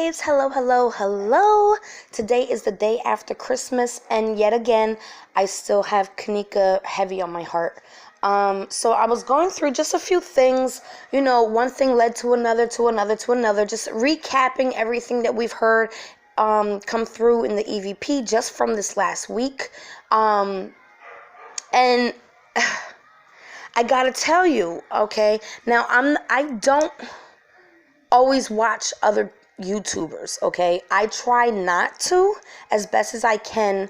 babes. Hello, hello, hello. Today is the day after Christmas, and yet again, I still have Kenneka heavy on my heart. So I was going through just a few things, one thing led to another, just recapping everything that we've heard come through in the EVP just from this last week. And I gotta tell you, okay, now I don't always watch other YouTubers, okay? I try not to as best as I can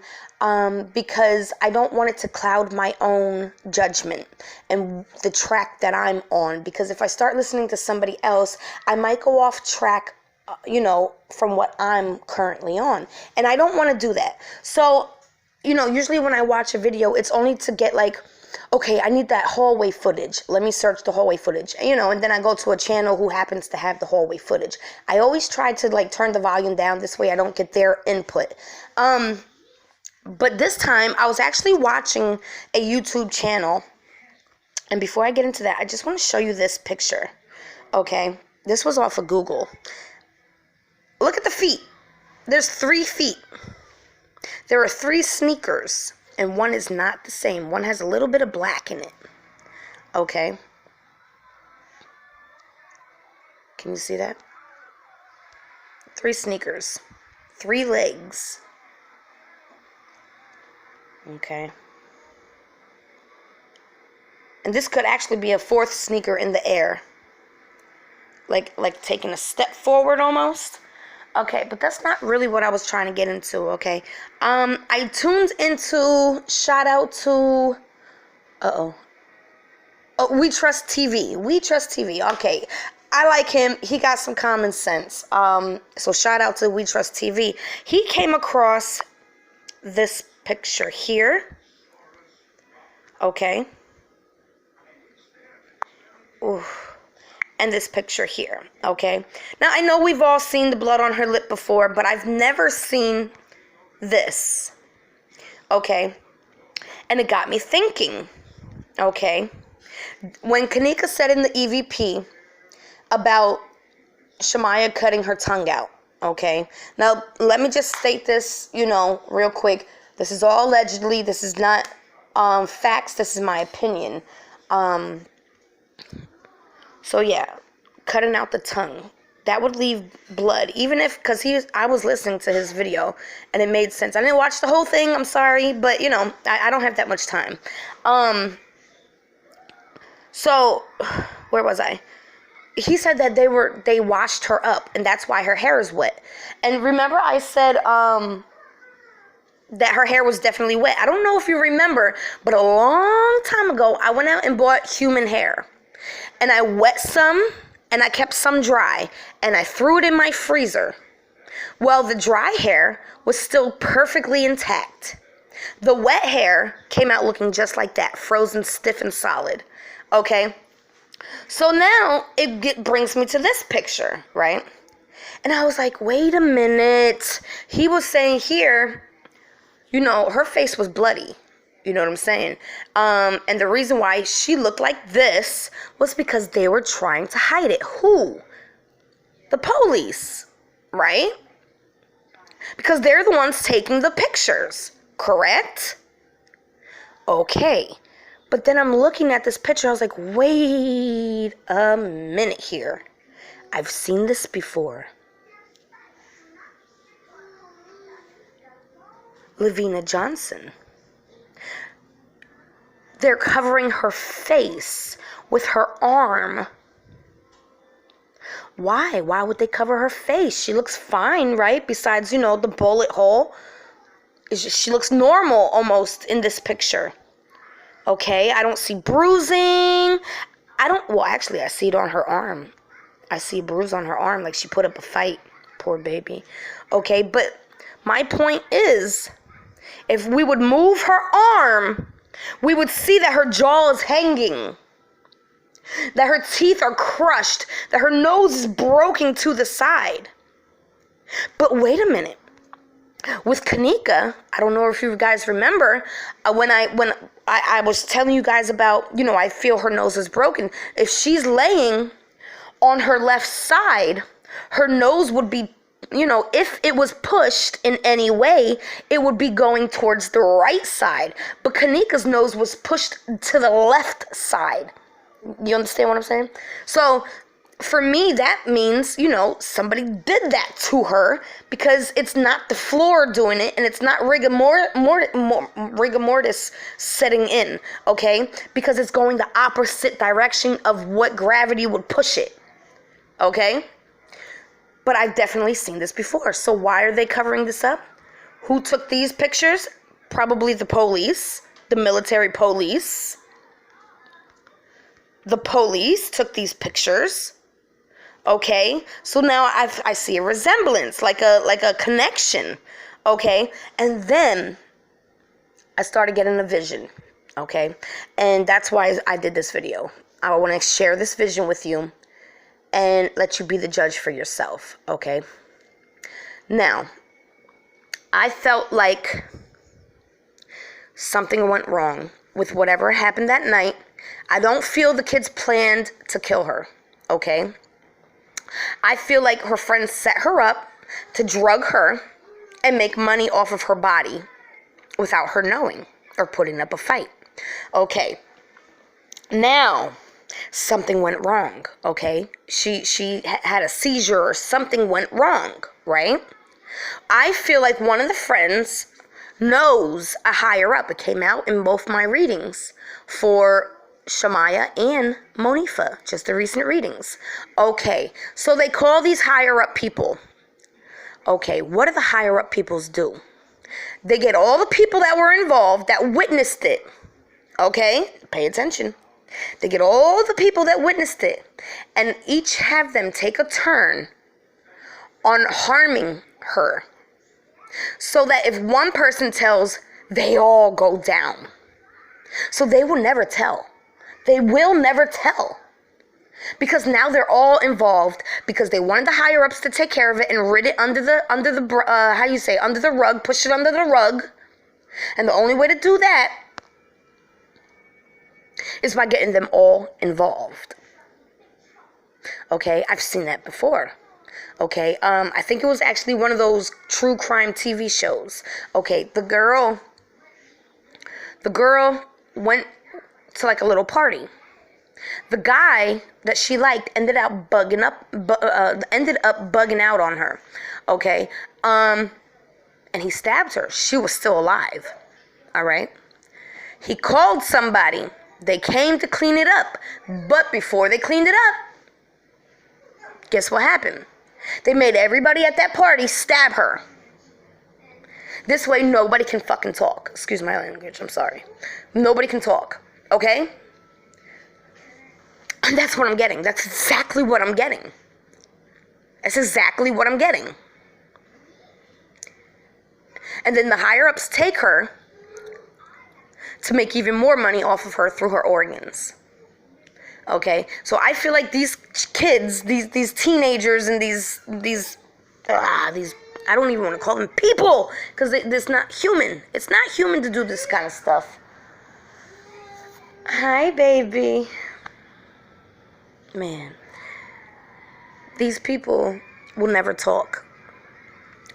because I don't want it to cloud my own judgment and the track that I'm on, because if I start listening to somebody else, I might go off track, from what I'm currently on, and I don't want to do that. So, usually when I watch a video, it's only to get okay, I need that hallway footage. Let me search the hallway footage, and then I go to a channel who happens to have the hallway footage. I always try to turn the volume down. This way I don't get their input. But this time I was actually watching a YouTube channel. And before I get into that, I just want to show you this picture. Okay, this was off of Google. Look at the feet. There's 3 feet. There are 3 sneakers. And one is not the same. One has a little bit of black in it. Okay. Can you see that? 3 sneakers. 3 legs. Okay. And this could actually be a 4th sneaker in the air. Like taking a step forward almost. Okay, but that's not really what I was trying to get into, okay? I tuned into, shout out to, We Trust TV. We Trust TV, okay. I like him. He got some common sense. So shout out to We Trust TV. He came across this picture here. Okay. Ooh. And this picture here, okay? Now, I know we've all seen the blood on her lip before, but I've never seen this, okay? And it got me thinking, okay? When Kenneka said in the EVP about Shemaya cutting her tongue out, okay? Now, let me just state this, real quick. This is all allegedly. This is not facts. This is my opinion. So yeah, cutting out the tongue, that would leave blood, even if, I was listening to his video and it made sense. I didn't watch the whole thing, I'm sorry, but I don't have that much time. So where was I? He said that they washed her up and that's why her hair is wet. And remember I said, that her hair was definitely wet. I don't know if you remember, but a long time ago, I went out and bought human hair. And I wet some, and I kept some dry, and I threw it in my freezer. Well, the dry hair was still perfectly intact. The wet hair came out looking just like that, frozen, stiff, and solid. Okay? So now it brings me to this picture, right? And I was like, wait a minute. He was saying here, her face was bloody. You know what I'm saying? And the reason why she looked like this was because they were trying to hide it. Who? The police, right? Because they're the ones taking the pictures, correct? Okay. But then I'm looking at this picture. I was like, wait a minute here. I've seen this before. Lavina Johnson. They're covering her face with her arm. Why? Why would they cover her face? She looks fine, right? Besides, the bullet hole. She looks normal almost in this picture. Okay, I don't see bruising. Actually, I see it on her arm. I see a bruise on her arm, like she put up a fight. Poor baby. Okay, but my point is, if we would move her arm, we would see that her jaw is hanging, that her teeth are crushed, that her nose is broken to the side. But wait a minute. With Kenneka, I don't know if you guys remember, when I was telling you guys about, I feel her nose is broken. If she's laying on her left side, her nose would be if it was pushed in any way, it would be going towards the right side. But Kenneka's nose was pushed to the left side. You understand what I'm saying? So for me, that means, somebody did that to her, because it's not the floor doing it, and it's not rigor mortis setting in, okay? Because it's going the opposite direction of what gravity would push it, okay? But I've definitely seen this before. So why are they covering this up? Who took these pictures? Probably the police, the military police. The police took these pictures. Okay, so now I see a resemblance, like a connection. Okay, and then I started getting a vision. Okay, and that's why I did this video. I want to share this vision with you and let you be the judge for yourself. Okay, now I felt like something went wrong with whatever happened that night. I don't feel the kids planned to kill her, okay? I feel like her friends set her up to drug her and make money off of her body without her knowing or putting up a fight, okay? Now, something went wrong, okay? She had a seizure or something went wrong, right? I feel like one of the friends knows a higher up. It came out in both my readings for Shamaya and Monifa, just the recent readings. Okay, so they call these higher up people. Okay, what do the higher up peoples do? They get all the people that were involved, that witnessed it. Okay, pay attention. They get all the people that witnessed it and each have them take a turn on harming her. So that if one person tells, they all go down. So they will never tell. They will never tell. Because now they're all involved because they wanted the higher ups to take care of it and rid it under the rug, push it under the rug. And the only way to do that is by getting them all involved. Okay, I've seen that before. Okay, I think it was actually one of those true crime TV shows. Okay, the girl went to like a little party. The guy that she liked ended up bugging out on her. Okay, and he stabbed her. She was still alive. All right. He called somebody. They came to clean it up, but before they cleaned it up, guess what happened? They made everybody at that party stab her. This way, nobody can fucking talk. Excuse my language. I'm sorry. Nobody can talk. Okay? And that's what I'm getting. That's exactly what I'm getting. That's exactly what I'm getting. And then the higher-ups take her to make even more money off of her through her organs. Okay? So I feel like these kids, these teenagers and these I don't even want to call them people, because it's not human. It's not human to do this kind of stuff. Hi, baby. Man. These people will never talk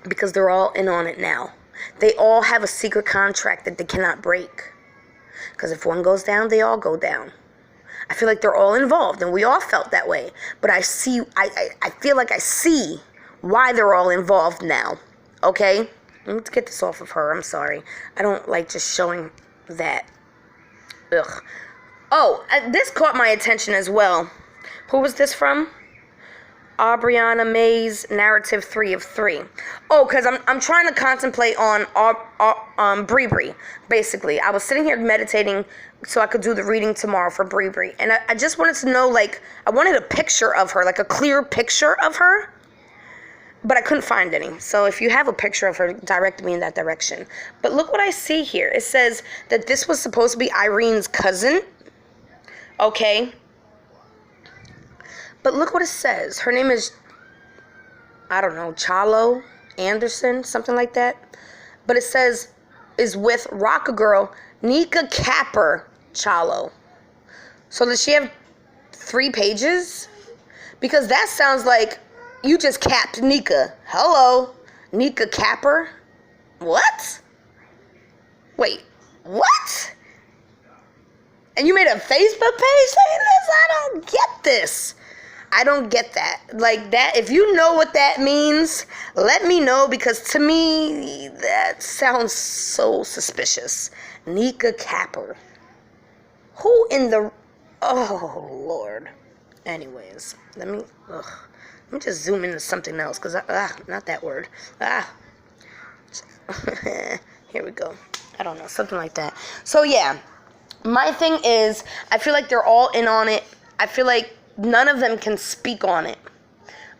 because they're all in on it now. They all have a secret contract that they cannot break. Because if one goes down, they all go down. I feel like they're all involved, and we all felt that way. But I feel like I see why they're all involved now. Okay? Let's get this off of her. I'm sorry. I don't like just showing that. Ugh. Oh, this caught my attention as well. Who was this from? Aubriana May's Narrative 3 of 3. Oh, because I'm trying to contemplate on Bree, basically. I was sitting here meditating so I could do the reading tomorrow for Bree. And I just wanted to know, like, I wanted a picture of her, like a clear picture of her. But I couldn't find any. So if you have a picture of her, direct me in that direction. But look what I see here. It says that this was supposed to be Irene's cousin. Okay. But look what it says. Her name is, I don't know, Chalo Anderson, something like that. But it says, is with Rocker Girl, Nika Capper Chalo. So does she have 3 pages? Because that sounds like You just capped Nika. Hello. Nika Capper? What? Wait, what? And you made a Facebook page saying this? I don't get this. I don't get that. Like that, if you know what that means, let me know, because to me, that sounds so suspicious. Nika Capper. Who in the... Oh, Lord. Anyways, let me just zoom into something else, because, not that word. Here we go. I don't know, something like that. So, yeah, my thing is, I feel like they're all in on it. I feel like none of them can speak on it,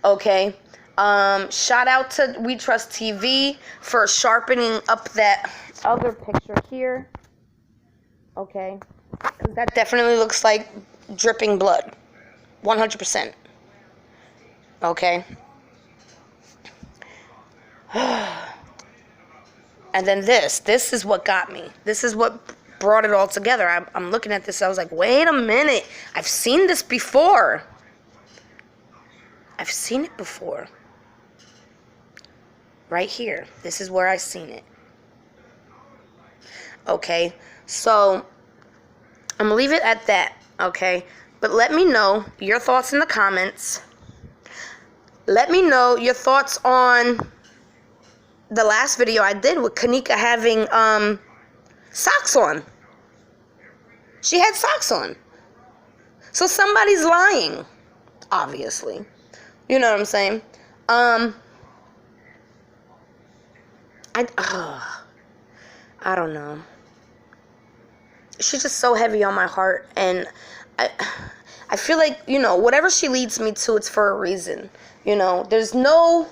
okay? Shout out to We Trust TV for sharpening up that other picture here, okay? Because that definitely looks like dripping blood, 100%, okay? And then this is what got me. This is what brought it all together. I'm looking at this. I was like, wait a minute. I've seen this before. I've seen it before. Right here. This is where I seen it. Okay. So, I'm going to leave it at that. Okay. But let me know your thoughts in the comments. Let me know your thoughts on the last video I did with Kenneka having socks on. She had socks on. So somebody's lying, obviously. You know what I'm saying? I don't know. She's just so heavy on my heart, and I feel like, you know, whatever she leads me to, it's for a reason. You know, there's no...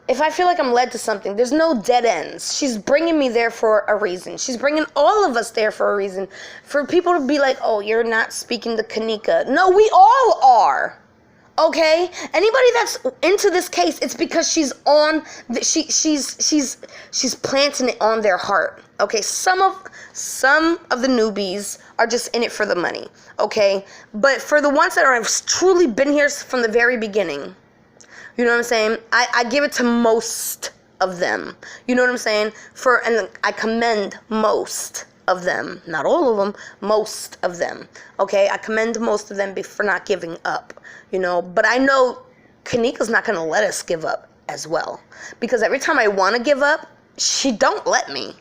If I feel like I'm led to something, there's no dead ends. She's bringing me there for a reason. She's bringing all of us there for a reason. For people to be like, oh, you're not speaking to Kenneka. No, we all are. Okay? Anybody that's into this case, it's because she's on... She's planting it on their heart. Okay? Some of the newbies are just in it for the money. Okay? But for the ones that have truly been here from the very beginning... You know what I'm saying? I give it to most of them. You know what I'm saying? And I commend most of them. Not all of them, most of them. Okay? I commend most of them for not giving up. You know? But I know Kenneka's not going to let us give up as well. Because every time I want to give up, she don't let me.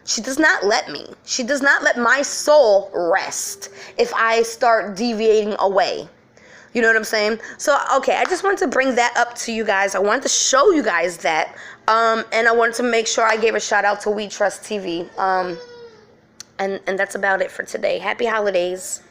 She does not let me. She does not let my soul rest if I start deviating away. You know what I'm saying? So, okay, I just wanted to bring that up to you guys. I wanted to show you guys that. And I wanted to make sure I gave a shout out to We Trust TV. And that's about it for today. Happy holidays.